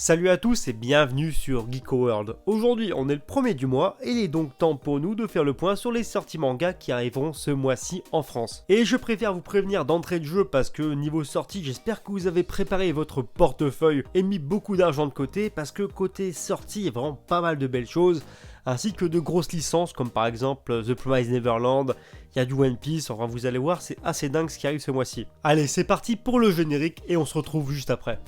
Salut à tous et bienvenue sur Geeko World. Aujourd'hui on est le premier du mois et il est donc temps pour nous de faire le point sur les sorties manga qui arriveront ce mois-ci en France. Et je préfère vous prévenir d'entrée de jeu parce que niveau sortie j'espère que vous avez préparé votre portefeuille et mis beaucoup d'argent de côté parce que côté sortie il y a vraiment pas mal de belles choses ainsi que de grosses licences comme par exemple The Promised Neverland, il y a du One Piece, enfin vous allez voir c'est assez dingue ce qui arrive ce mois-ci. Allez c'est parti pour le générique et on se retrouve juste après.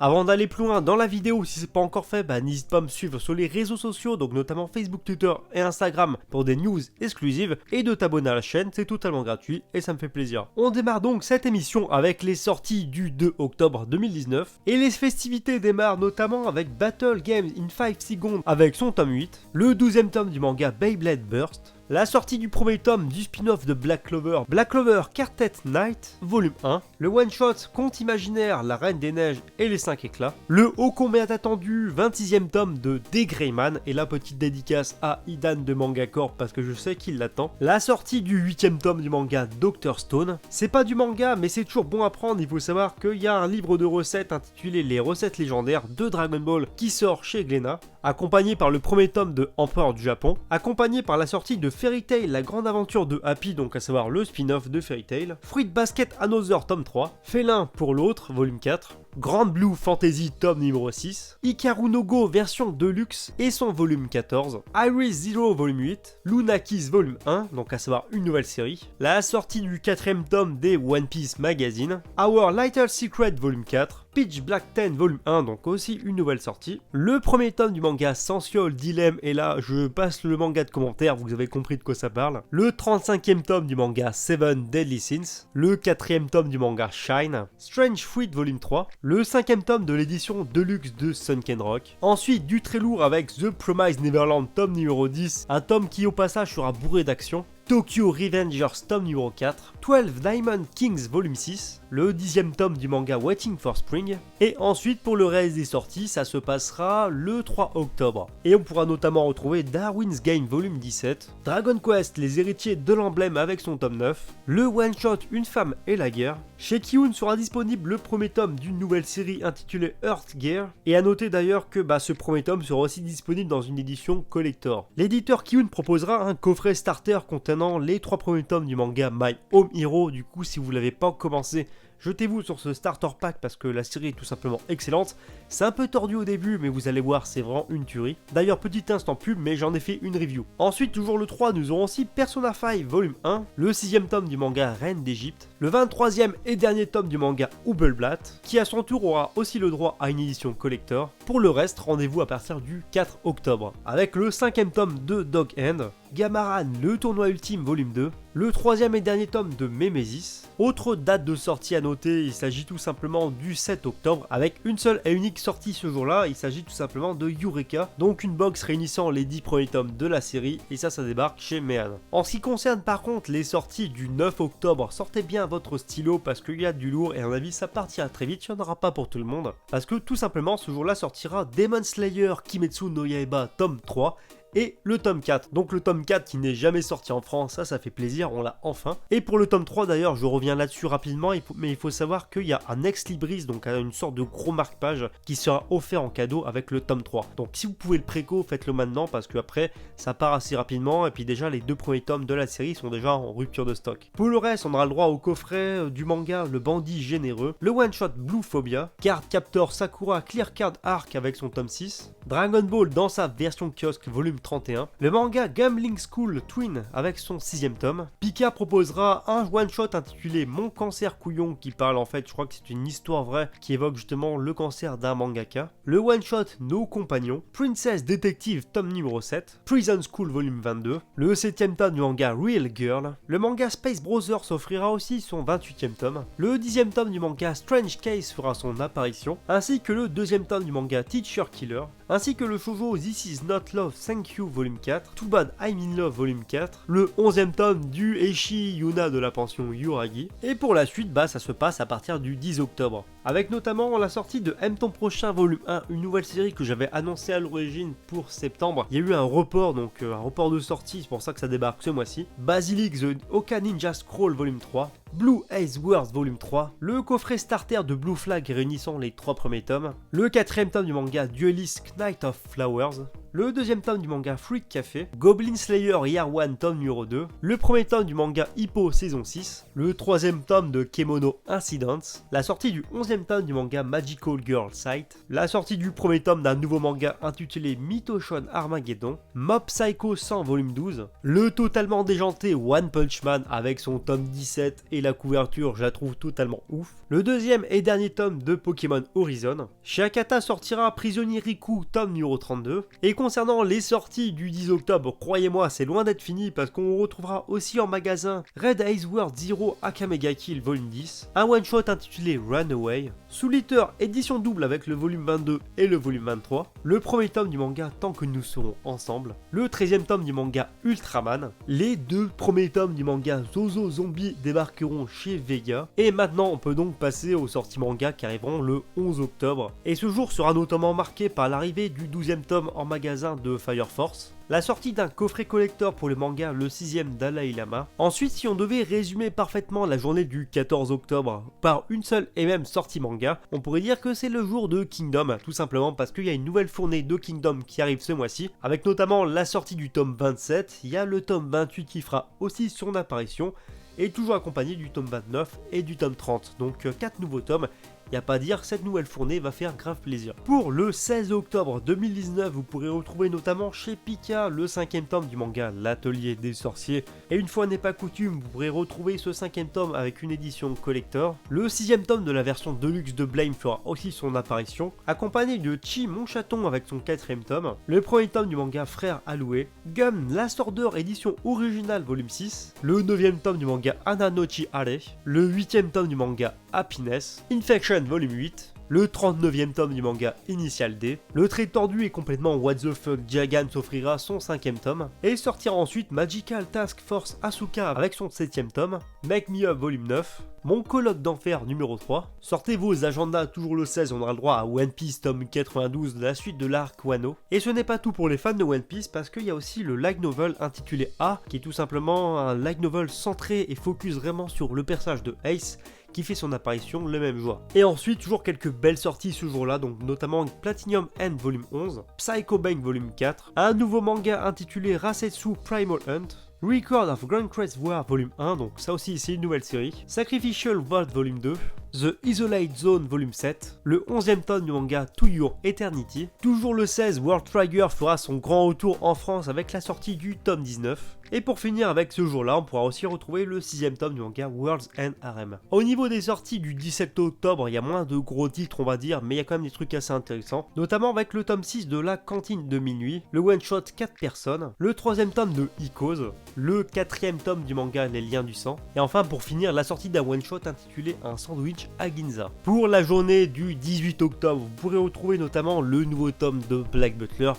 Avant d'aller plus loin dans la vidéo, si c'est pas encore fait, n'hésite pas à me suivre sur les réseaux sociaux, donc notamment Facebook, Twitter et Instagram pour des news exclusives et de t'abonner à la chaîne, c'est totalement gratuit et ça me fait plaisir. On démarre donc cette émission avec les sorties du 2 octobre 2019 et les festivités démarrent notamment avec Battle Games in 5 Seconds avec son tome 8, le 12e tome du manga Beyblade Burst, la sortie du premier tome du spin-off de Black Clover Quartet Night, volume 1, le one-shot Conte imaginaire, la Reine des Neiges et les 5 éclats, le ô combien attendu 26e tome de The Greyman, et la petite dédicace à Idan de Manga Corp parce que je sais qu'il l'attend, la sortie du 8e tome du manga Dr Stone, c'est pas du manga mais c'est toujours bon à prendre, il faut savoir qu'il y a un livre de recettes intitulé Les recettes légendaires de Dragon Ball qui sort chez Glénat, accompagné par le premier tome de Empereur du Japon, accompagné par la sortie de Fairy Tail, la grande aventure de Happy, donc à savoir le spin-off de Fairy Tail, Fruit Basket Another tome 3, Félin pour l'autre, volume 4, Grand Blue Fantasy tome numéro 6, Hikaru no Go version Deluxe et son volume 14, Iris Zero volume 8, Luna Kiss volume 1, donc à savoir une nouvelle série, la sortie du 4ème tome des One Piece Magazine, Our Little Secret volume 4, Pitch Black 10 volume 1, donc aussi une nouvelle sortie, le premier tome du manga Sensual Dilemma, et là je passe le manga de commentaires, vous avez compris de quoi ça parle, le 35e tome du manga Seven Deadly Sins, le 4e tome du manga Shine, Strange Fruit volume 3, le 5e tome de l'édition Deluxe de Sunken Rock, ensuite du très lourd avec The Promised Neverland tome numéro 10, un tome qui au passage sera bourré d'action, Tokyo Revengers tome numéro 4, 12 Diamond Kings volume 6, le 10e tome du manga Waiting for Spring, et ensuite pour le reste des sorties, ça se passera le 3 octobre. Et on pourra notamment retrouver Darwin's Game volume 17, Dragon Quest les héritiers de l'emblème avec son tome 9, le one-shot Une femme et la guerre, chez Kiun sera disponible le premier tome d'une nouvelle série intitulée Earth Gear, et à noter d'ailleurs que ce premier tome sera aussi disponible dans une édition collector. L'éditeur Kiun proposera un coffret starter contenant les 3 premiers tomes du manga My Home Hero, du coup si vous l'avez pas commencé, jetez-vous sur ce starter pack parce que la série est tout simplement excellente. C'est un peu tordu au début mais vous allez voir c'est vraiment une tuerie. D'ailleurs petit instant pub mais j'en ai fait une review. Ensuite toujours le 3 nous aurons aussi Persona 5 volume 1, le 6e tome du manga Reine d'Égypte, le 23e et dernier tome du manga Hubelblatt qui à son tour aura aussi le droit à une édition collector. Pour le reste rendez-vous à partir du 4 octobre avec le 5e tome de Dog End, Gamaran le tournoi ultime volume 2, le 3e et dernier tome de Memesis. Autre date de sortie à noter, il s'agit tout simplement du 7 octobre avec une seule et unique sortie ce jour-là, il s'agit tout simplement de Eureka, donc une box réunissant les 10 premiers tomes de la série et ça débarque chez Mehan. En ce qui concerne par contre les sorties du 9 octobre, sortez bien votre stylo parce qu'il y a du lourd et à mon avis ça partira très vite, il n'y en aura pas pour tout le monde parce que tout simplement ce jour-là sortira Demon Slayer Kimetsu no Yaiba tome 3 et le tome 4. Donc le tome 4 qui n'est jamais sorti en France, ça fait plaisir, on l'a enfin. Et pour le tome 3 d'ailleurs, je reviens là-dessus rapidement, mais il faut savoir qu'il y a un ex-libris, donc une sorte de gros marque-page qui sera offert en cadeau avec le tome 3. Donc si vous pouvez le préco, faites-le maintenant parce que après ça part assez rapidement et puis déjà les 2 premiers tomes de la série sont déjà en rupture de stock. Pour le reste, on aura le droit au coffret du manga Le Bandit Généreux, le one-shot Blue Phobia, Card Captor Sakura Clear Card Arc avec son tome 6, Dragon Ball dans sa version kiosque volume 31, le manga Gambling School Twin avec son 6e tome, Pika proposera un one-shot intitulé Mon cancer couillon qui parle en fait, je crois que c'est une histoire vraie qui évoque justement le cancer d'un mangaka, le one-shot Nos compagnons, Princess Detective tome numéro 7, Prison School volume 22, le 7e tome du manga Real Girl, le manga Space Brothers offrira aussi son 28e tome, le 10e tome du manga Strange Case fera son apparition, ainsi que le 2e tome du manga Teacher Killer, ainsi que le shoujo This Is Not Love Thank You volume 4, Too Bad I'm in Love volume 4, le 11e tome du Eishi Yuna de la pension Yuragi, et pour la suite ça se passe à partir du 10 octobre. avec notamment la sortie de Aime ton prochain volume 1, une nouvelle série que j'avais annoncée à l'origine pour septembre. Il y a eu un report, donc un report de sortie, c'est pour ça que ça débarque ce mois-ci. Basilic The Oka Ninja Scroll volume 3, Blue Ace World volume 3, le coffret starter de Blue Flag réunissant les 3 premiers tomes, le 4ème tome du manga Duelist Knight of Flowers, le 2ème tome du manga Freak Café, Goblin Slayer Year 1 tome numéro 2, le 1er tome du manga Hippo saison 6, le 3ème tome de Kemono Incidents, la sortie du 11ème tome du manga Magical Girl Sight, la sortie du 1er tome d'un nouveau manga intitulé Mythoshon Armageddon, Mob Psycho 100 volume 12, le totalement déjanté One Punch Man avec son tome 17 et la couverture je la trouve totalement ouf, le 2ème et dernier tome de Pokémon Horizon, chez Akata sortira Prisonnier Riku tome numéro 32, et concernant les sorties du 10 octobre, croyez-moi, c'est loin d'être fini parce qu'on retrouvera aussi en magasin Red Ace World Zero Akamega Kill volume 10, un one-shot intitulé Runaway, Soul Eater édition double avec le volume 22 et le volume 23, le 1er tome du manga Tant que nous serons ensemble, le 13ème tome du manga Ultraman, les 2 premiers tomes du manga Zozo Zombie débarqueront chez Vega, et maintenant on peut donc passer aux sorties manga qui arriveront le 11 octobre, et ce jour sera notamment marqué par l'arrivée du 12ème tome en magasin de Fire Force, la sortie d'un coffret collector pour le manga Le 6ème Dalai Lama. Ensuite, si on devait résumer parfaitement la journée du 14 octobre par une seule et même sortie manga, on pourrait dire que c'est le jour de Kingdom, tout simplement parce qu'il y a une nouvelle fournée de Kingdom qui arrive ce mois-ci, avec notamment la sortie du tome 27, il y a le tome 28 qui fera aussi son apparition, et toujours accompagné du tome 29 et du tome 30, donc 4 nouveaux tomes. Y a pas à dire, cette nouvelle fournée va faire grave plaisir. Pour le 16 octobre 2019, vous pourrez retrouver notamment chez Pika le 5ème tome du manga L'Atelier des Sorciers. Et une fois n'est pas coutume, vous pourrez retrouver ce 5ème tome avec une édition collector. Le 6ème tome de la version deluxe de Blame fera aussi son apparition, accompagné de Chi Mon Chaton avec son 4ème tome. Le 1er tome du manga Frère Alloué. Gum Last Order édition originale volume 6. Le 9ème tome du manga Ananochi Are. Le 8ème tome du manga Happiness. Infection volume 8, le 39ème tome du manga Initial D, le trait tordu et complètement what the fuck Jagan s'offrira son 5ème tome, et sortira ensuite Magical Task Force Asuka avec son 7ème tome, Make Me Up volume 9, Mon colloque d'enfer numéro 3, sortez vos agendas, toujours le 16, on aura le droit à One Piece tome 92, la suite de l'arc Wano, et ce n'est pas tout pour les fans de One Piece parce qu'il y a aussi le light novel intitulé A, qui est tout simplement un light novel centré et focus vraiment sur le personnage de Ace, qui fait son apparition le même jour. Et ensuite, toujours quelques belles sorties ce jour-là, donc notamment Platinum End volume 11, Psycho Bang volume 4, un nouveau manga intitulé Rasetsu Primal Hunt, Record of Grand Crest War volume 1, donc ça aussi c'est une nouvelle série, Sacrificial Vault volume 2, The Isolate Zone volume 7, le 11ème tome du manga To Your Eternity, toujours le 16, World Trigger fera son grand retour en France avec la sortie du tome 19, et pour finir avec ce jour-là, on pourra aussi retrouver le 6ème tome du manga World's End RM. Au niveau des sorties du 17 octobre, il y a moins de gros titres on va dire, mais il y a quand même des trucs assez intéressants, notamment avec le tome 6 de La Cantine de Minuit, le one-shot 4 personnes, le 3ème tome de Icos, le 4ème tome du manga Les Liens du Sang, et enfin pour finir la sortie d'un one-shot intitulé Un sandwich à Ginza. Pour la journée du 18 octobre, vous pourrez retrouver notamment le nouveau tome de Black Butler,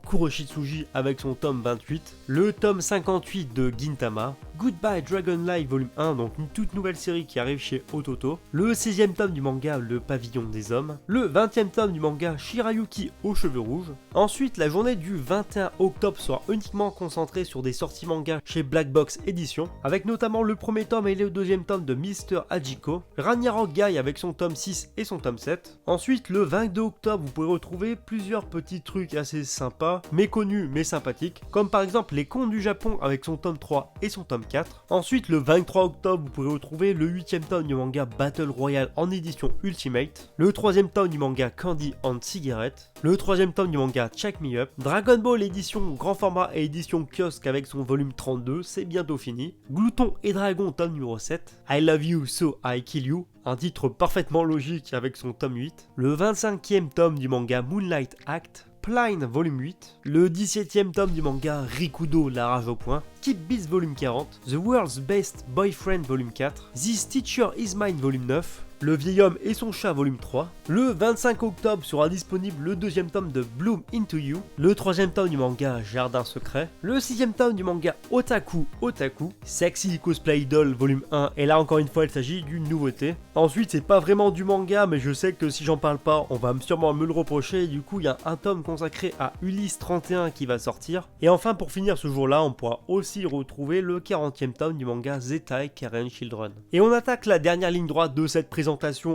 Kuroshitsuji avec son tome 28, le tome 58 de Gintama, Goodbye Dragon Live volume 1, donc une toute nouvelle série qui arrive chez Ototo, le 16ème tome du manga Le Pavillon des Hommes, le 20ème tome du manga Shirayuki aux cheveux rouges. Ensuite, la journée du 21 octobre sera uniquement concentrée sur des sorties manga chez Black Box Edition, avec notamment le 1er tome et le 2ème tome de Mr. Hajiko, Ragnarok Guy avec son tome 6 et son tome 7. Ensuite, le 22 octobre, vous pourrez retrouver plusieurs petits trucs assez sympas, méconnus mais sympathiques, comme par exemple Les Contes du Japon avec son tome 3 et son tome 4. Ensuite, le 23 octobre, vous pourrez retrouver le 8ème tome du manga Battle Royale en édition Ultimate, le 3ème tome du manga Candy and Cigarette, le 3ème tome du manga Check Me Up, Dragon Ball édition grand format et édition kiosque avec son volume 32, c'est bientôt fini, Glouton et Dragon tome numéro 7, I Love You So I Kill You, un titre parfaitement logique avec son tome 8, le 25ème tome du manga Moonlight Act, Pline volume 8, le 17ème tome du manga Rikudo la rage au point, Keep Beats volume 40, The World's Best Boyfriend volume 4, This Teacher Is Mine volume 9, Le vieil homme et son chat volume 3. Le 25 octobre sera disponible le deuxième tome de Bloom Into You, le troisième tome du manga Jardin secret, le sixième tome du manga Otaku Otaku, Sexy Cosplay Doll volume 1, et là encore une fois il s'agit d'une nouveauté. Ensuite c'est pas vraiment du manga, mais je sais que si j'en parle pas on va sûrement me le reprocher, et du coup il y a un tome consacré à Ulysse 31 qui va sortir. Et enfin pour finir ce jour-là on pourra aussi retrouver le 40e tome du manga Zettai Karen Children. Et on attaque la dernière ligne droite de cette présentation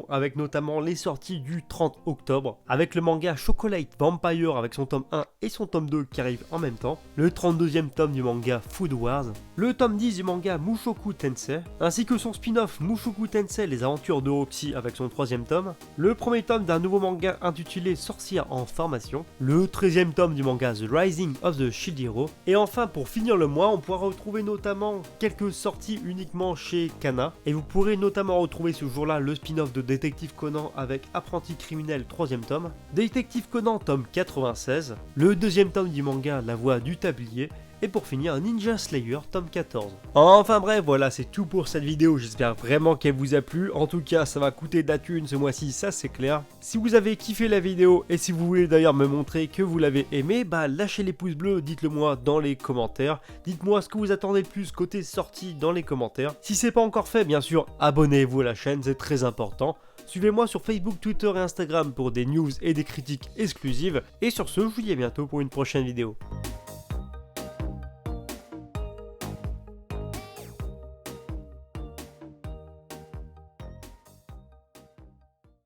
avec notamment les sorties du 30 octobre, avec le manga Chocolate Vampire avec son tome 1 et son tome 2 qui arrivent en même temps, le 32e tome du manga Food Wars, le tome 10 du manga Mushoku Tensei, ainsi que son spin-off Mushoku Tensei Les Aventures de Roxy avec son 3e tome, le premier tome d'un nouveau manga intitulé Sorcière en formation, le 13e tome du manga The Rising of the Shield Hero, et enfin pour finir le mois on pourra retrouver notamment quelques sorties uniquement chez Kana, et vous pourrez notamment retrouver ce jour-là le spin-off de Détective Conan avec Apprenti criminel 3e tome, Détective Conan tome 96, le deuxième tome du manga La Voix du Tablier, et pour finir Ninja Slayer tome 14. Enfin bref, voilà c'est tout pour cette vidéo, j'espère vraiment qu'elle vous a plu. En tout cas ça va coûter de la thune ce mois-ci, ça c'est clair. Si vous avez kiffé la vidéo et si vous voulez d'ailleurs me montrer que vous l'avez aimé, bah lâchez les pouces bleus, dites-le moi dans les commentaires. Dites-moi ce que vous attendez le plus côté sortie dans les commentaires. Si c'est pas encore fait, bien sûr abonnez-vous à la chaîne, c'est très important. Suivez-moi sur Facebook, Twitter et Instagram pour des news et des critiques exclusives. Et sur ce, je vous dis à bientôt pour une prochaine vidéo.